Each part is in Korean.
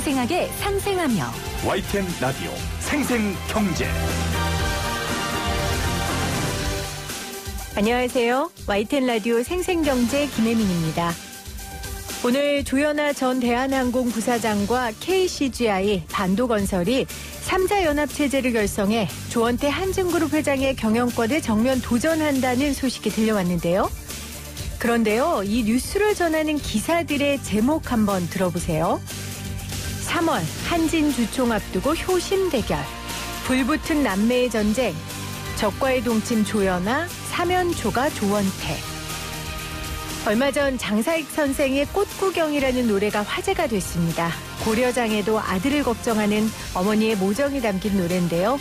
생생하게 상생하며 YTN 라디오 생생경제. 안녕하세요. YTN 라디오 생생경제 김혜민입니다. 오늘 조현아 전 대한항공 부사장과 KCGI, 반도건설이 3자 연합체제를 결성해 조원태 한진그룹 회장의 경영권에 정면 도전한다는 소식이 들려왔는데요. 그런데요, 이 뉴스를 전하는 기사들의 제목 한번 들어보세요. 3월 한진주총 앞두고 효심 대결, 불붙은 남매의 전쟁, 적과의 동침 조현아, 사면초가 조원태. 얼마 전 장사익 선생의 꽃구경이라는 노래가 화제가 됐습니다. 고려장에도 아들을 걱정하는 어머니의 모정이 담긴 노래인데요.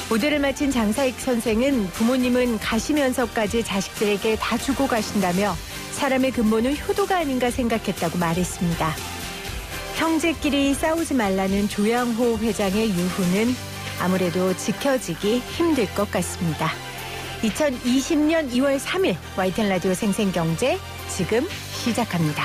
무대를 마친 장사익 선생은 부모님은 가시면서까지 자식들에게 다 주고 가신다며 사람의 근본은 효도가 아닌가 생각했다고 말했습니다. 형제끼리 싸우지 말라는 조양호 회장의 유후는 아무래도 지켜지기 힘들 것 같습니다. 2020년 2월 3일 YTN 라디오 생생경제 지금 시작합니다.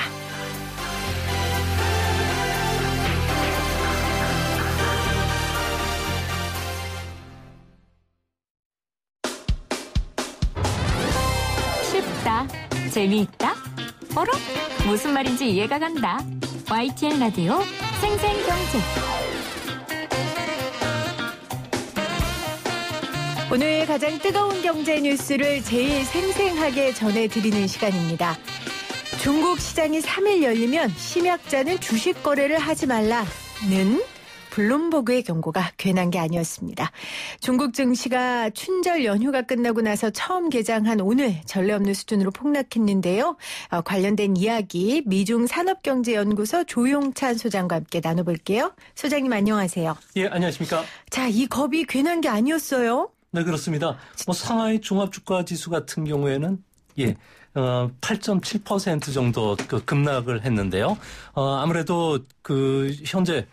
쉽다, 재미있다, 어라? 무슨 말인지 이해가 간다. YTN 라디오 생생경제. 오늘 가장 뜨거운 경제 뉴스를 제일 생생하게 전해드리는 시간입니다. 중국 시장이 3일 열리면 심약자는 주식 거래를 하지 말라는 블룸버그의 경고가 괜한 게 아니었습니다. 중국 증시가 춘절 연휴가 끝나고 나서 처음 개장한 오늘 전례 없는 수준으로 폭락했는데요. 관련된 이야기 미중 산업경제연구소 조용찬 소장과 함께 나눠볼게요. 소장님 안녕하세요. 예, 안녕하십니까. 자, 이 겁이 괜한 게 아니었어요. 네, 그렇습니다. 상하이 종합주가지수 같은 경우에는 8.7% 정도 급락을 했는데요. 아무래도 현재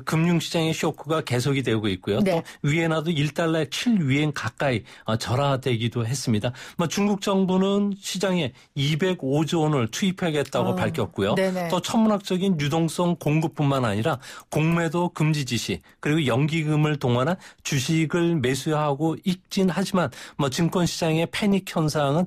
금융시장의 쇼크가 계속이 되고 있고요. 네. 또 위엔화도 1달러에 7위엔 가까이 절하되기도 했습니다. 중국 정부는 시장에 205조 원을 투입하겠다고 밝혔고요. 네네. 또 천문학적인 유동성 공급뿐만 아니라 공매도 금지 지시 그리고 연기금을 동원한 주식을 매수하고 있긴 하지만 증권시장의 패닉 현상은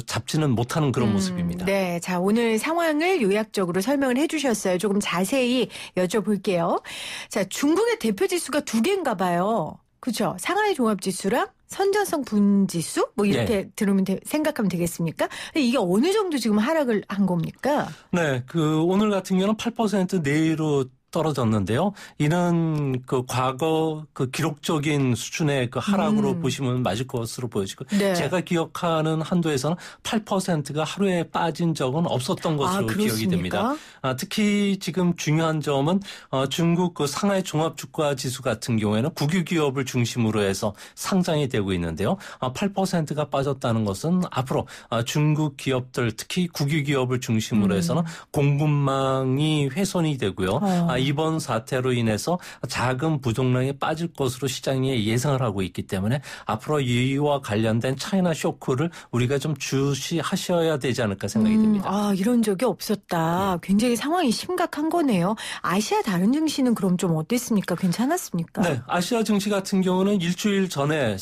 잡지는 못하는 그런 모습입니다. 네, 자 오늘 상황을 요약적으로 설명을 해주셨어요. 조금 자세히 여쭤볼게요. 자, 중국의 대표 지수가 두 개인가 봐요. 그렇죠? 상하이 종합지수랑 선전성 분지수? 이렇게 들으면 생각하면 되겠습니까? 이게 어느 정도 지금 하락을 한 겁니까? 네, 오늘 같은 경우는 8% 내로 떨어졌는데요. 이는 과거 기록적인 수준의 하락으로 보시면 맞을 것으로 보여지고, 네. 제가 기억하는 한도에서는 8%가 하루에 빠진 적은 없었던 것으로 기억이 됩니다. 특히 지금 중요한 점은 중국 상하이 종합주가지수 같은 경우에는 국유 기업을 중심으로 해서 상장이 되고 있는데요. 8%가 빠졌다는 것은 앞으로 중국 기업들 특히 국유 기업을 중심으로 해서는 공급망이 훼손이 되고요. 이번 사태로 인해서 자금 부족량이 빠질 것으로 시장이 예상을 하고 있기 때문에 앞으로 이와 관련된 차이나 쇼크를 우리가 좀 주시하셔야 되지 않을까 생각이 듭니다. 이런 적이 없었다. 굉장히 상황이 심각한 거네요. 아시아 다른 증시는 그럼 좀 어땠습니까? 괜찮았습니까? 네, 아시아 증시 같은 경우는 일주일 전에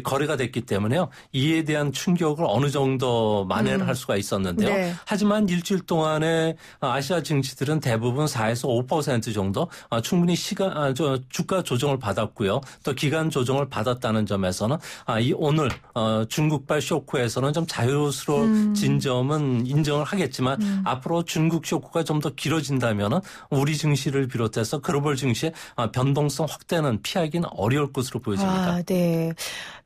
거래가 됐기 때문에요. 이에 대한 충격을 어느 정도 만회를 할 수가 있었는데요. 네. 하지만 일주일 동안에 아시아 증시들은 대부분 4에서 5% 정도 충분히 주가 조정을 받았고요. 또 기간 조정을 받았다는 점에서는 오늘 중국발 쇼크에서는 좀 자유스러워진 점은 인정을 하겠지만 앞으로 중국 쇼크가 좀 더 길어진다면 우리 증시를 비롯해서 글로벌 증시의 변동성 확대는 피하기는 어려울 것으로 보여집니다. 네.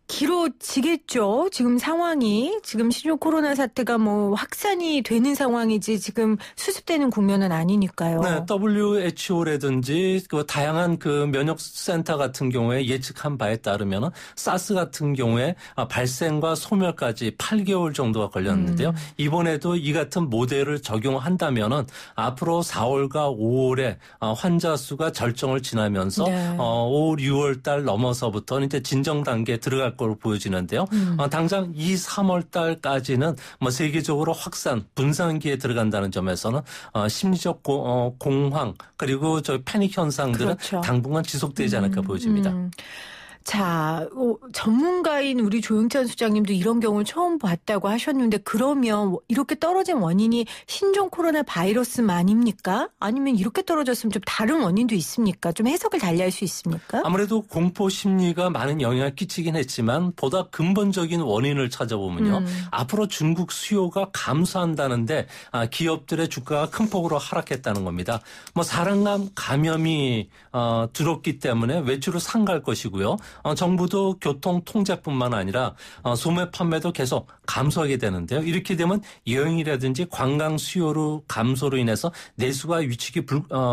길어지겠죠. 지금 상황이 지금 신종 코로나 사태가 확산이 되는 상황이지 지금 수습되는 국면은 아니니까요. 네, WHO라든지 다양한 면역센터 같은 경우에 예측한 바에 따르면 사스 같은 경우에 발생과 소멸까지 8개월 정도가 걸렸는데요. 이번에도 이 같은 모델을 적용한다면은 앞으로 4월과 5월에 환자 수가 절정을 지나면서 5월, 6월 달 넘어서부터는 이제 진정 단계에 들어갈 유지할 걸로 보여지는데요. 당장 2, 3월 달까지는 뭐 세계적으로 확산, 분산기에 들어간다는 점에서는 심리적 공황 그리고 저 패닉 현상들은 그렇죠. 당분간 지속되지 않을까 보여집니다. 자, 전문가인 우리 조영찬 소장님도 이런 경우를 처음 봤다고 하셨는데 그러면 이렇게 떨어진 원인이 신종 코로나 바이러스만입니까? 아니면 이렇게 떨어졌으면 좀 다른 원인도 있습니까? 좀 해석을 달리할 수 있습니까? 아무래도 공포 심리가 많은 영향을 끼치긴 했지만 보다 근본적인 원인을 찾아보면요. 앞으로 중국 수요가 감소한다는데 기업들의 주가가 큰 폭으로 하락했다는 겁니다. 뭐 사람감 감염이 들었기 때문에 외출을 상가할 것이고요. 정부도 교통 통제뿐만 아니라 소매 판매도 계속 감소하게 되는데요. 이렇게 되면 여행이라든지 관광 수요로 감소로 인해서 내수가 위축이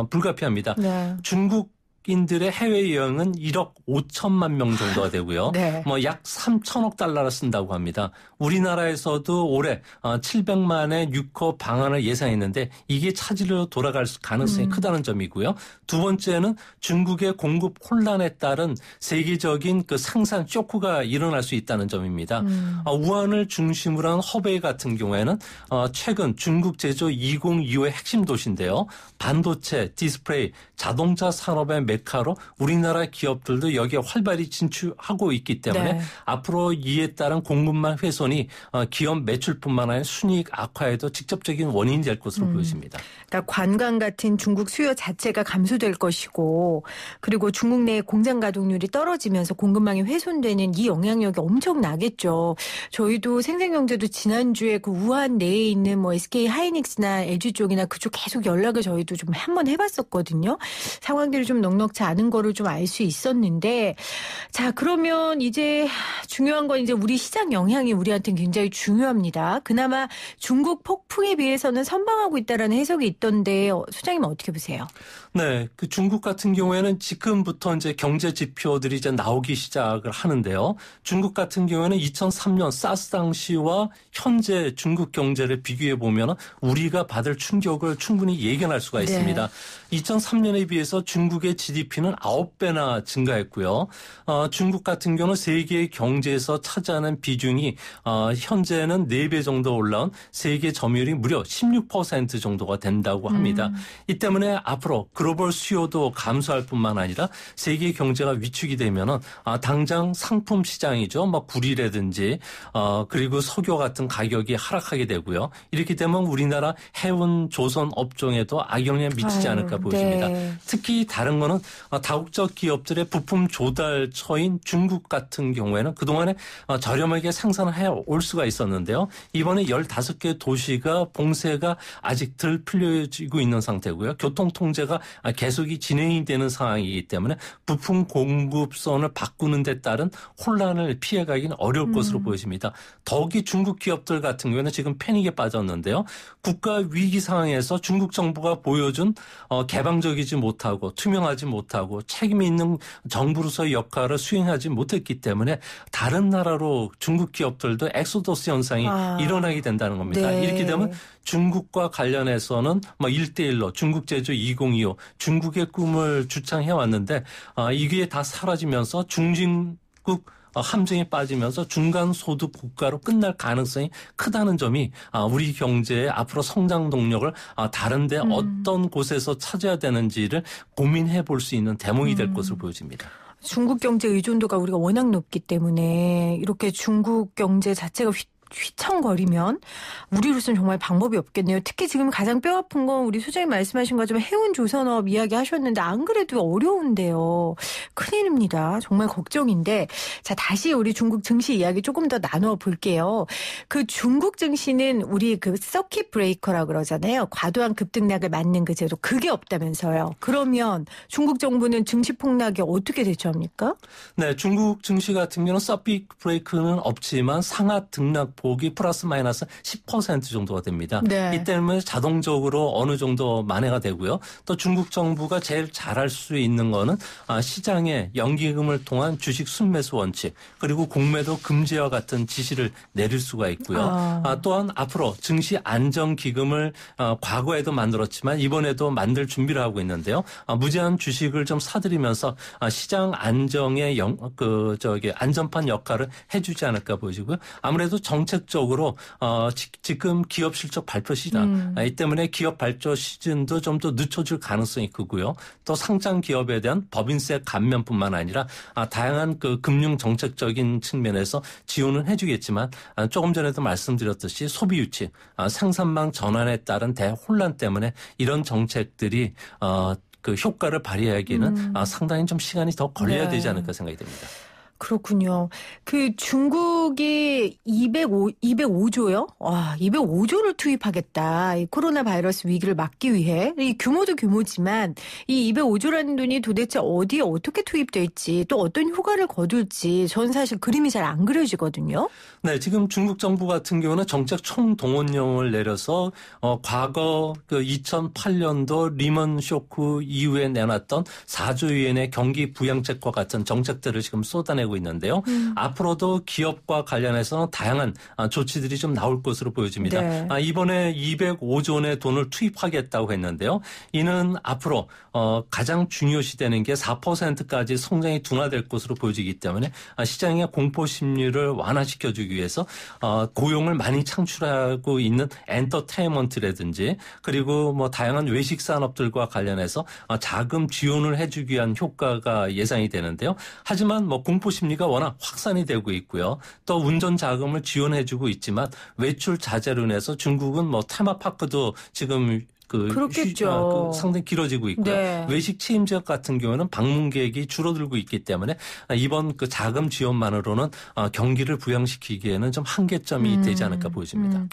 불가피합니다. 네. 중국인들의 해외 여행은 1억 5천만 명 정도가 되고요. 네. 뭐 약 3천억 달러를 쓴다고 합니다. 우리나라에서도 올해 700만의 육호 방한을 예상했는데 이게 차질로 돌아갈 가능성이 크다는 점이고요. 두 번째는 중국의 공급 혼란에 따른 세계적인 그 생산 쇼크가 일어날 수 있다는 점입니다. 우한을 중심으로 한 허베이 같은 경우에는 최근 중국 제조 2025의 핵심 도시인데요. 반도체, 디스플레이, 자동차 산업의 메카로 우리나라 기업들도 여기에 활발히 진출하고 있기 때문에 네. 앞으로 이에 따른 공급망 훼손이 기업 매출뿐만 아니라 순이익 악화에도 직접적인 원인이 될 것으로 보여집니다. 그러니까 관광 같은 중국 수요 자체가 감소될 것이고 그리고 중국 내 공장 가동률이 떨어지면서 공급망이 훼손되는 이 영향력이 엄청나겠죠. 저희도 생생경제도 지난주에 그 우한 내에 있는 뭐 SK 하이닉스나 LG 쪽이나 그쪽 계속 연락을 저희도 좀 한번 해봤었거든요. 상황들이 좀 넉넉지 않은 거를 좀 알 수 있었는데 자 그러면 이제 중요한 건 이제 우리 시장 영향이 우리한테는 굉장히 중요합니다. 그나마 중국 폭풍에 비해서는 선방하고 있다라는 해석이 있던데 소장님은 어떻게 보세요? 네, 그 중국 같은 경우에는 지금부터 이제 경제 지표들이 이제 나오기 시작을 하는데요. 중국 같은 경우에는 2003년 사스 당시와 현재 중국 경제를 비교해 보면 우리가 받을 충격을 충분히 예견할 수가 있습니다. 네. 2003년에 비해서 중국의 GDP는 9배나 증가했고요. 중국 같은 경우는 세계 경제에서 차지하는 비중이 현재는 4배 정도 올라온 세계 점유율이 무려 16% 정도가 된다고 합니다. 이 때문에 앞으로 글로벌 수요도 감소할 뿐만 아니라 세계 경제가 위축이 되면은 당장 상품 시장이죠. 뭐 구리라든지 그리고 석유 같은 가격이 하락하게 되고요. 이렇게 되면 우리나라 해운 조선 업종에도 악영향을 미치지 않을까 보여집니다. 네. 특히 다른 거는 다국적 기업들의 부품 조달처인 중국 같은 경우에는 그동안에 저렴하게 생산을 해올 수가 있었는데요. 이번에 15개 도시가 봉쇄가 아직 덜 풀려지고 있는 상태고요. 교통 통제가 계속이 진행이 되는 상황이기 때문에 부품 공급선을 바꾸는 데 따른 혼란을 피해가기는 어려울 것으로 보여집니다. 더욱이 중국 기업들 같은 경우에는 지금 패닉에 빠졌는데요. 국가 위기 상황에서 중국 정부가 보여준 개방적이지 못하고 투명하지 못하고 책임이 있는 정부로서의 역할을 수행하지 못했기 때문에 다른 나라로 중국 기업들도 엑소더스 현상이 일어나게 된다는 겁니다. 네. 이렇게 되면 중국과 관련해서는 뭐 1대1로 중국 제조 2025 중국의 꿈을 주창해 왔는데 이게 다 사라지면서 중진국 함정에 빠지면서 중간소득 국가로 끝날 가능성이 크다는 점이 우리 경제의 앞으로 성장 동력을 다른 데 어떤 곳에서 찾아야 되는지를 고민해 볼 수 있는 대목이 될 것으로 보여집니다. 중국 경제 의존도가 우리가 워낙 높기 때문에 이렇게 중국 경제 자체가 휘청거리면 우리로서는 정말 방법이 없겠네요. 특히 지금 가장 뼈아픈 건 우리 소장님 말씀하신 것처럼 해운 조선업 이야기 하셨는데 안 그래도 어려운데요. 큰일입니다. 정말 걱정인데 자 다시 우리 중국 증시 이야기 조금 더 나눠 볼게요. 그 중국 증시는 우리 그 서킷 브레이커라고 그러잖아요. 과도한 급등락을 막는 그 제도 그게 없다면서요. 그러면 중국 정부는 증시 폭락에 어떻게 대처합니까? 네, 중국 증시 같은 경우는 서킷 브레이크는 없지만 상하 등락 폭이 플러스 마이너스 10% 정도가 됩니다. 네. 이 때문에 자동적으로 어느 정도 만회가 되고요. 또 중국 정부가 제일 잘할 수 있는 거는 시장에 연기금을 통한 주식 순매수 원칙 그리고 공매도 금지와 같은 지시를 내릴 수가 있고요. 또한 앞으로 증시 안정기금을 과거에도 만들었지만 이번에도 만들 준비를 하고 있는데요. 무제한 주식을 좀 사들이면서 시장 안정의 안전판 역할을 해주지 않을까 보이고요. 아무래도 정책적으로 지금 기업 실적 발표 시장 이 때문에 기업 발표 시즌도 좀 더 늦춰질 가능성이 크고요. 또 상장 기업에 대한 법인세 감면뿐만 아니라 다양한 그 금융 정책적인 측면에서 지원은 해주겠지만 조금 전에도 말씀드렸듯이 소비 유치, 생산망 전환에 따른 대혼란 때문에 이런 정책들이 그 효과를 발휘하기에는 상당히 좀 시간이 더 걸려야 되지 않을까 생각이 됩니다. 그렇군요. 그 중국이 205조요? 와, 205조를 투입하겠다. 이 코로나 바이러스 위기를 막기 위해. 이 규모도 규모지만 이 205조라는 돈이 도대체 어디에 어떻게 투입될지 또 어떤 효과를 거둘지 전 사실 그림이 잘 안 그려지거든요. 네, 지금 중국 정부 같은 경우는 정책 총동원령을 내려서 과거 그 2008년도 리먼 쇼크 이후에 내놨던 4조 위안의 경기 부양책과 같은 정책들을 지금 쏟아내고 있는데요. 앞으로도 기업과 관련해서 다양한 조치들이 좀 나올 것으로 보여집니다. 네. 이번에 205조 원의 돈을 투입하겠다고 했는데요. 이는 앞으로 가장 중요시되는 게 4%까지 성장이 둔화될 것으로 보여지기 때문에 시장의 공포 심리를 완화시켜주기 위해서 고용을 많이 창출하고 있는 엔터테인먼트라든지 그리고 뭐 다양한 외식 산업들과 관련해서 자금 지원을 해주기 위한 효과가 예상이 되는데요. 하지만 뭐 공포 심리가 워낙 확산이 되고 있고요. 또 운전 자금을 지원해주고 있지만 외출 자제로 인해서 중국은 뭐 테마파크도 지금 그렇겠죠. 상당히 길어지고 있고요. 네. 외식 체험 지역 같은 경우는 방문객이 줄어들고 있기 때문에 이번 그 자금 지원만으로는 경기를 부양시키기에는 좀 한계점이 되지 않을까 보여집니다.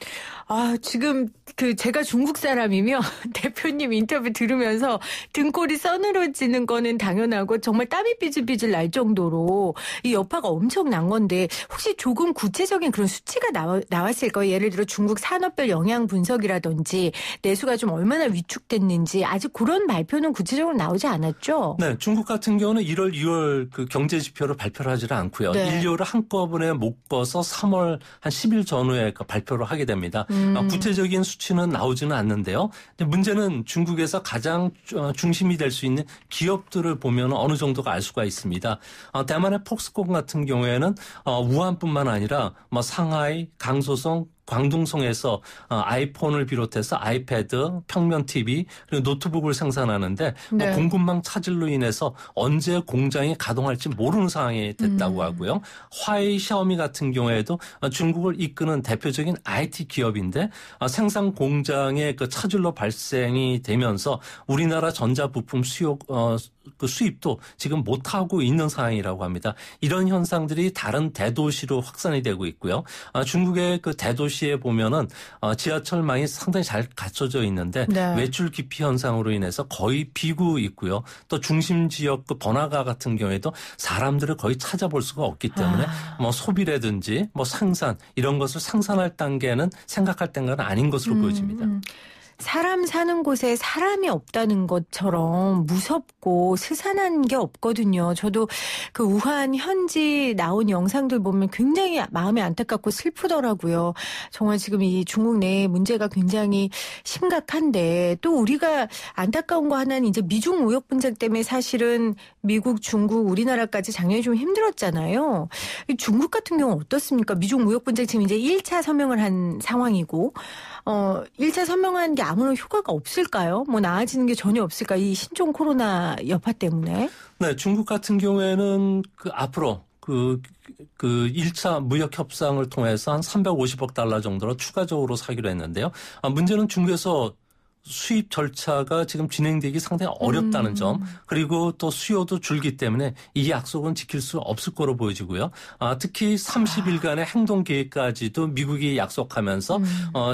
지금 제가 중국 사람이면 대표님 인터뷰 들으면서 등골이 서늘어지는 거는 당연하고 정말 땀이 삐질삐질 날 정도로 이 여파가 엄청난 건데 혹시 조금 구체적인 그런 수치가 나왔을 거예요. 예를 들어 중국 산업별 영향 분석이라든지 내수가 좀 얼마나 위축됐는지 아직 그런 발표는 구체적으로 나오지 않았죠? 네, 중국 같은 경우는 1월, 2월 그 경제 지표를 발표를 하지는 않고요. 네. 1, 2월을 한꺼번에 묶어서 3월 한 10일 전후에 발표를 하게 됩니다. 구체적인 수치는 나오지는 않는데요. 문제는 중국에서 가장 중심이 될 수 있는 기업들을 보면 어느 정도가 알 수가 있습니다. 대만의 폭스콘 같은 경우에는 우한뿐만 아니라 뭐 상하이, 강소성, 광둥성에서 아이폰을 비롯해서 아이패드, 평면 TV 그리고 노트북을 생산하는데 네. 공급망 차질로 인해서 언제 공장이 가동할지 모르는 상황이 됐다고 하고요. 화웨이, 샤오미 같은 경우에도 중국을 이끄는 대표적인 IT 기업인데 생산 공장의 그 차질로 발생이 되면서 우리나라 전자부품 수입도 지금 못하고 있는 상황이라고 합니다. 이런 현상들이 다른 대도시로 확산이 되고 있고요. 중국의 그 대도시에 보면은 지하철망이 상당히 잘 갖춰져 있는데 네. 외출 기피 현상으로 인해서 거의 비고 있고요. 또 중심 지역 그 번화가 같은 경우에도 사람들을 거의 찾아볼 수가 없기 때문에 뭐 소비라든지 뭐 생산 이런 것을 생산할 단계는 생각할 단계는 아닌 것으로 보여집니다. 사람 사는 곳에 사람이 없다는 것처럼 무섭고 스산한 게 없거든요. 저도 그 우한 현지 나온 영상들 보면 굉장히 마음이 안타깝고 슬프더라고요. 정말 지금 이 중국 내에 문제가 굉장히 심각한데 또 우리가 안타까운 거 하나는 이제 미중 무역 분쟁 때문에 사실은 미국, 중국, 우리나라까지 작년에 좀 힘들었잖아요. 중국 같은 경우는 어떻습니까? 미중 무역 분쟁 지금 이제 1차 서명을 한 상황이고 1차 서명한 게 아무런 효과가 없을까요? 뭐 나아지는 게 전혀 없을까? 이 신종 코로나 여파 때문에. 네, 중국 같은 경우에는 앞으로 그 1차 무역 협상을 통해서 한 350억 달러 정도로 추가적으로 사기로 했는데요. 문제는 중국에서 수입 절차가 지금 진행되기 상당히 어렵다는 점 그리고 또 수요도 줄기 때문에 이 약속은 지킬 수 없을 거로 보여지고요. 특히 30일간의 행동계획까지도 미국이 약속하면서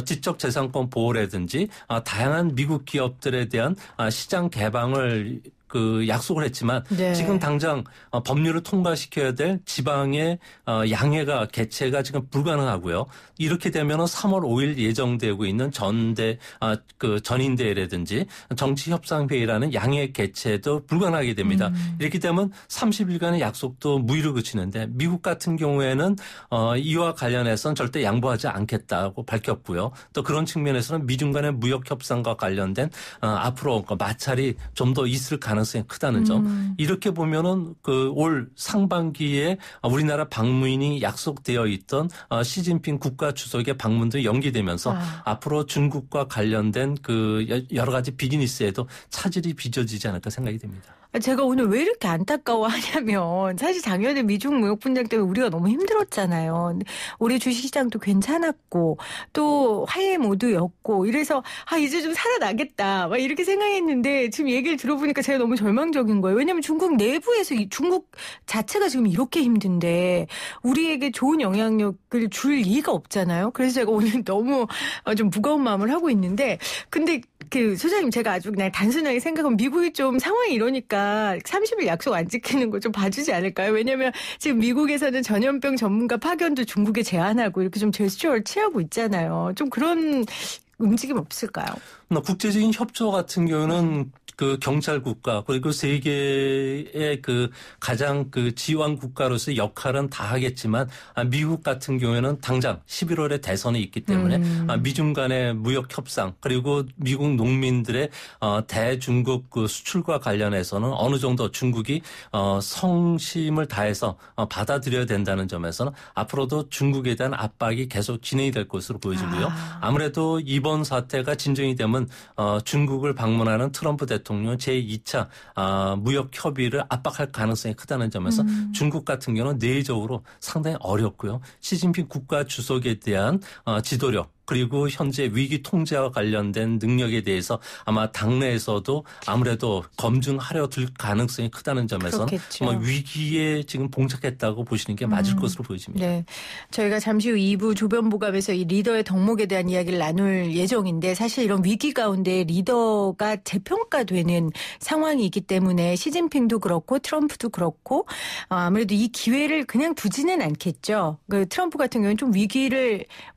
지적재산권 보호라든지 다양한 미국 기업들에 대한 시장 개방을 그 약속을 했지만 네. 지금 당장 법률을 통과시켜야 될 지방의 양해가 개최가 지금 불가능하고요. 이렇게 되면은 3월 5일 예정되고 있는 전인대회라든지 정치협상회의라는 양해 개최도 불가능하게 됩니다. 이렇게 되면 30일간의 약속도 무의로 그치는데 미국 같은 경우에는 이와 관련해서는 절대 양보하지 않겠다고 밝혔고요. 또 그런 측면에서는 미중 간의 무역 협상과 관련된 앞으로 마찰이 좀 더 있을 가능성이 크다는 점. 이렇게 보면은 그 올 상반기에 우리나라 방문이 약속되어 있던 시진핑 국가 주석의 방문도 연기되면서 앞으로 중국과 관련된 그 여러 가지 비즈니스에도 차질이 빚어지지 않을까 생각이 됩니다. 제가 오늘 왜 이렇게 안타까워하냐면 사실 작년에 미중 무역 분쟁 때문에 우리가 너무 힘들었잖아요. 올해 주식시장도 괜찮았고 또 화해 모드였고 이래서 이제 좀 살아나겠다 막 이렇게 생각했는데 지금 얘기를 들어보니까 제가 너무 절망적인 거예요. 왜냐하면 중국 내부에서 중국 자체가 지금 이렇게 힘든데 우리에게 좋은 영향력을 줄 리가 없잖아요. 그래서 제가 오늘 너무 좀 무거운 마음을 하고 있는데 근데 소장님 제가 아주 그냥 단순하게 생각하면 미국이 좀 상황이 이러니까 30일 약속 안 지키는 거 좀 봐주지 않을까요? 왜냐하면 지금 미국에서는 전염병 전문가 파견도 중국에 제한하고 이렇게 좀 제스처를 취하고 있잖아요. 좀 그런 움직임 없을까요? 국제적인 협조 같은 경우는 그 경찰 국가 그리고 세계의 그 가장 그 지원 국가로서의 역할은 다 하겠지만 미국 같은 경우에는 당장 11월에 대선이 있기 때문에 미중 간의 무역 협상 그리고 미국 농민들의 대중국 그 수출과 관련해서는 어느 정도 중국이 성심을 다해서 받아들여야 된다는 점에서는 앞으로도 중국에 대한 압박이 계속 진행이 될 것으로 보여지고요. 아무래도 이번 사태가 진정이 되면 중국을 방문하는 트럼프 대통령은 제2차 무역 협의를 압박할 가능성이 크다는 점에서 중국 같은 경우는 내외적으로 상당히 어렵고요. 시진핑 국가 주석에 대한 지도력 그리고 현재 위기 통제와 관련된 능력에 대해서 아마 당내에서도 아무래도 검증하려 들 가능성이 크다는 점에서는 위기에 지금 봉착했다고 보시는 게 맞을 것으로 보여집니다. 네, 저희가 잠시 후 2부 조변보감에서 이 리더의 덕목에 대한 이야기를 나눌 예정인데 사실 이런 위기 가운데 리더가 재평가되는 상황이 있기 때문에 시진핑도 그렇고 트럼프도 그렇고 아무래도 이 기회를 그냥 두지는 않겠죠. 그 트럼프 같은 경우는 좀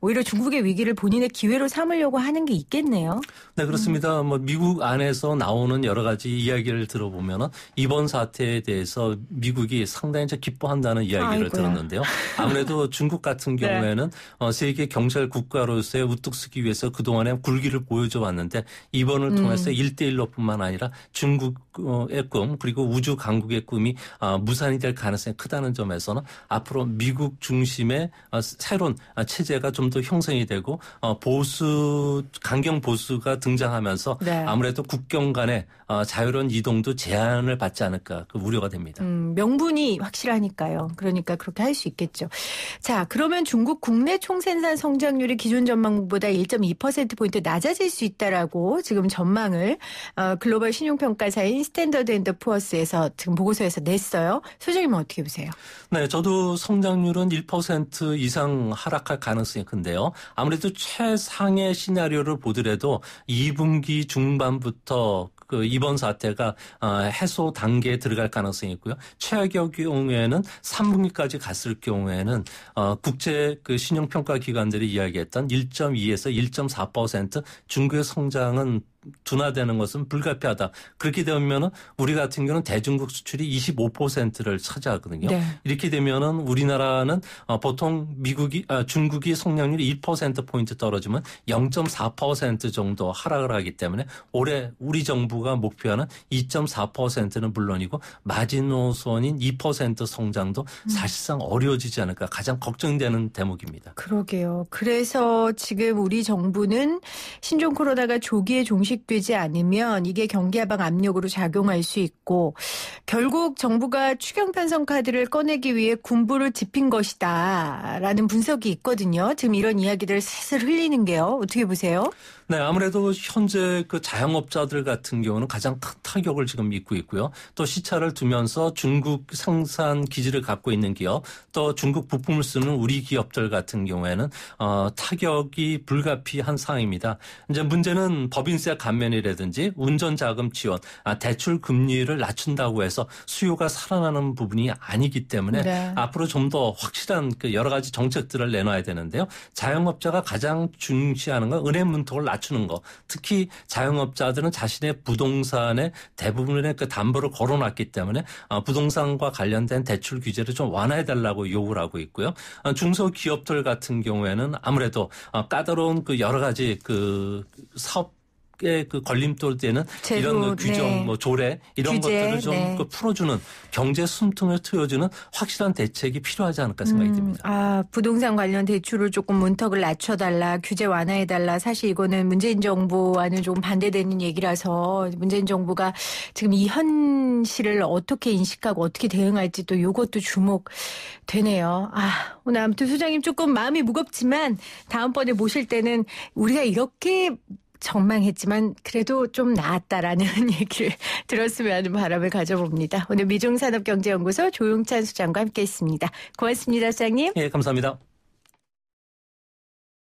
오히려 중국의 위기를 본인의 기회로 삼으려고 하는 게 있겠네요. 네, 그렇습니다. 미국 안에서 나오는 여러 가지 이야기를 들어보면은 이번 사태에 대해서 미국이 상당히 기뻐한다는 이야기를 들었는데요. 아무래도 중국 같은 경우에는 세계 경찰 국가로서의 우뚝 서기 위해서 그동안에 굴기를 보여줘 왔는데 이번을 통해서 1대1로뿐만 아니라 중국의 꿈 그리고 우주 강국의 꿈이 무산이 될 가능성이 크다는 점에서는 앞으로 미국 중심의 새로운 체제가 좀 더 형성이 되고 강경 보수가 등장하면서 아무래도 국경 간의 자유로운 이동도 제한을 받지 않을까 그 우려가 됩니다. 명분이 확실하니까요. 그러니까 그렇게 할 수 있겠죠. 자, 그러면 중국 국내 총생산 성장률이 기존 전망보다 1.2%포인트 낮아질 수 있다라고 지금 전망을 글로벌 신용평가사인 스탠더드 앤 푸어스에서 지금 보고서에서 냈어요. 소장님은 어떻게 보세요? 네, 저도 성장률은 1% 이상 하락할 가능성이 큰데요. 아무래도 최상의 시나리오를 보더라도 2분기 중반부터 그 이번 사태가 해소 단계에 들어갈 가능성이 있고요. 최악의 경우에는 3분기까지 갔을 경우에는 국제 그 신용평가 기관들이 이야기했던 1.2에서 1.4% 중국의 성장은 둔화되는 것은 불가피하다. 그렇게 되면은 우리 같은 경우는 대중국 수출이 25%를 차지하거든요. 네. 이렇게 되면은 우리나라는 보통 중국이 성장률이 1%포인트 떨어지면 0.4% 정도 하락을 하기 때문에 올해 우리 정부가 목표하는 2.4%는 물론이고 마지노선인 2% 성장도 사실상 어려워지지 않을까 가장 걱정되는 대목입니다. 그러게요. 그래서 지금 우리 정부는 신종 코로나가 조기에 종식되지 않으면 이게 경기 하방 압력으로 작용할 수 있고 결국 정부가 추경 편성 카드를 꺼내기 위해 군부를 짚인 것이다라는 분석이 있거든요. 지금 이런 이야기들 슬슬 흘리는 게요. 어떻게 보세요? 네, 아무래도 현재 그 자영업자들 같은 경우는 가장 큰 타격을 지금 입고 있고요. 또 시차를 두면서 중국 생산 기지를 갖고 있는 기업, 또 중국 부품을 쓰는 우리 기업들 같은 경우에는 타격이 불가피한 상황입니다. 이제 문제는 법인세 감면이라든지 운전자금 지원, 대출 금리를 낮춘다고 해서 수요가 살아나는 부분이 아니기 때문에 네. 앞으로 좀 더 확실한 그 여러 가지 정책들을 내놔야 되는데요. 자영업자가 가장 중시하는 건 은행 문턱을 낮추는 거. 특히 자영업자들은 자신의 부동산의 대부분의 그 담보를 걸어놨기 때문에 부동산과 관련된 대출 규제를 좀 완화해달라고 요구를 하고 있고요. 중소기업들 같은 경우에는 아무래도 까다로운 그 여러 가지 그 사업 그 걸림돌 되는 이런 그 규정, 네. 뭐 조례 이런 규제, 것들을 좀 네. 그 풀어주는 경제 숨통을 트여주는 확실한 대책이 필요하지 않을까 생각이 듭니다. 부동산 관련 대출을 조금 문턱을 낮춰달라, 규제 완화해달라. 사실 이거는 문재인 정부와는 좀 반대되는 얘기라서 문재인 정부가 지금 이 현실을 어떻게 인식하고 어떻게 대응할지 또 이것도 주목되네요. 오늘 아무튼 소장님 조금 마음이 무겁지만 다음번에 모실 때는 우리가 이렇게 전망했지만 그래도 좀 나았다라는 얘기를 들었으면 하는 바람을 가져봅니다. 오늘 미중산업경제연구소 조용찬 소장과 함께했습니다. 고맙습니다, 소장님. 예, 감사합니다.